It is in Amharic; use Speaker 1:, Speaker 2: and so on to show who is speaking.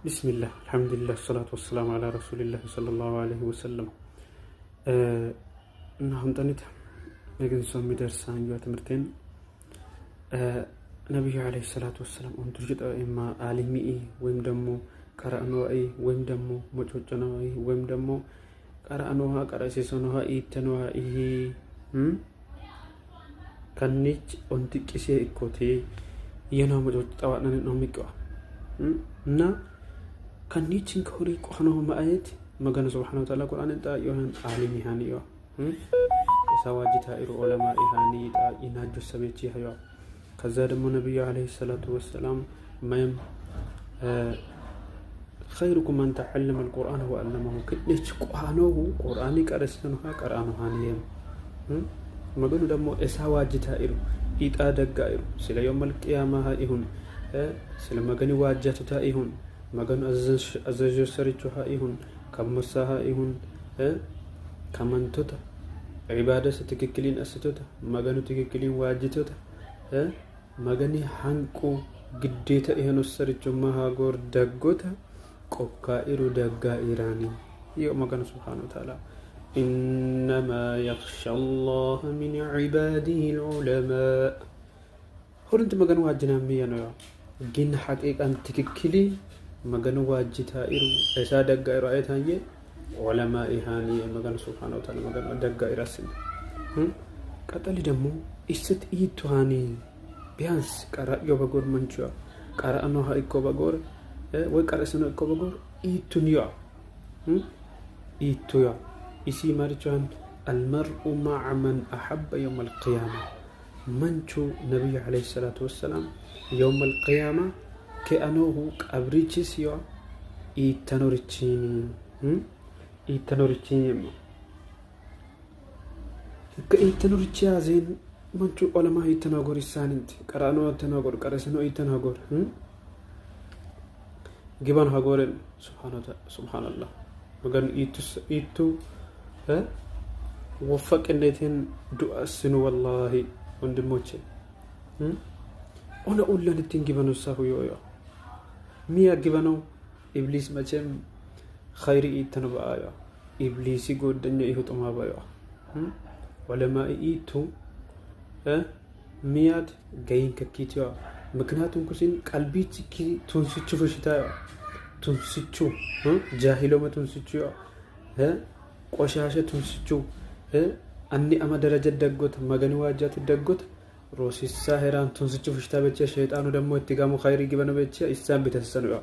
Speaker 1: ቢስሚላህ አልሐምዱሊላህ ሰላቱ ወሰላሙ አላ ረሱሊላህ ሰለላሁ ዐለይሂ ወሰለም እና ሁንጠኒት ነገን ሰው የሚደርሳን ያ ትምህርቴን ነብዩ ዐለይሂ ሰላቱ ወሰላም ወንቱጅጣ ኢማ አሊሚኢ ወይም ደግሞ ቀራአኖኢ ወይም ደግሞ ሞጮጮናዊ ወይም ደግሞ ቀራአኖሃ ቀራሲሶኖሃ ኢተኖሃ ይሄ ከኒች ኦንቲቂሴ ኢኮቴ የና ሞጮጫዋናን ነው የሚቀዋ እና ከኒችን ከሆሪ ቆኖ ማአየት መገነ ሱብሃነሁ ወተዓላ ቁርአን እንጣ ይሆን አሊም ይሃኒዮ ሰዋጅታ ኢሩ ዑለማ ይሃኒ ጣ ይናጁ ሰበቺ ሃዮ ከዛ ደግሞ ነብዩ አለይሂ ሰላቱ ወሰላም ማም خيركم من تعلم القرآن وعلمه كنيች ቁርአኑ ቁርአን ቀረስነው ቀራኑ ሃኒየም መገኑ ደግሞ ሰዋጅታ ኢሩ ኢጣ ደጋ ኢሩ ስለ የውመል ቂያማ ይሁን ስለ መገኒ ዋጃቱታ ይሁን መገኑ አዘዥ ሰርቹሃ ይሁን ከመሳሃ ይሁን ከመንቶታ ዒባዳስ ትክክሊን አስቶታ መገኑ ትክክሊን ዋጅቶታ መገኒ ሃንቁ ግዴታ ይሄን ሰርቹ ማሃጎር ደጎታ ቆካኢሩ ደጋ ኢራኒ ይው መገኑ ሱብሃነሁ ወተዓላ إنما يخشى الله من عباده العلماء ሁሉንት መገኑ ዋጅና የሚያነው ግን ሐቂቃን ትክክሊ መገኑ ዋጅታ ኢሩ እሳ ደጋ ኢሩ አይታየ ዑለማ ኢሃኒ መገኑ ሱብሃነሁ ወተዓላ መገኑ ደጋ ኢራስን ቀጠሊ ደግሞ ኢስት ኢቱሃኒ ቢያንስ ቀራዮ በጎር መንቹ ቀራአኖ ሃይኮ በጎር ወይ ቀረሰኖ ኢኮ በጎር ኢቱንያ ኢቱያ إسي مرجان المرء مع من أحب يوم القيامة منشو نبي عليه الصلاة والسلام يوم القيامة كأنه أبريتشيس يو إيتنوريتشيني كإيتنوريتشيا زين منشو علماء إيتناغور الساننت كرانو إيتناغور كرسنو إيتناغور جبان هاغور سبحان الله مغان إيتو ወፈቅ እንዴትን ዱአስኑ ወላሂ ወንድሞቼ ኦነ ኡለን ትንጊበኑ ሰሁ ዮዮ ሚያ ግበነው ኢብሊስ መቼም ኸይሪ ኢተነባያ ኢብሊስ ጎደኛ ይሁጥማ ባያ ወለማ ኢቱ ሚያድ ገይን ከኪቲያ ምክንያቱም ኩሲን ቀልቢች ኪ ቱንስቹ ፍሽታ ቱንስቹ ጃሂሎ መቱንስቹ ቆሻሸ ቱንስቹ አኒ አማ ደረጃ ደጎት መገኒ ዋጃት ደጎት ሮሲሳ ሄራን ቱንስቹ ፍሽታ በቸ ሸይጣኑ ደግሞ እትጋሙ ኸይሪ ግበነ በቸ ኢሳም በተሰነው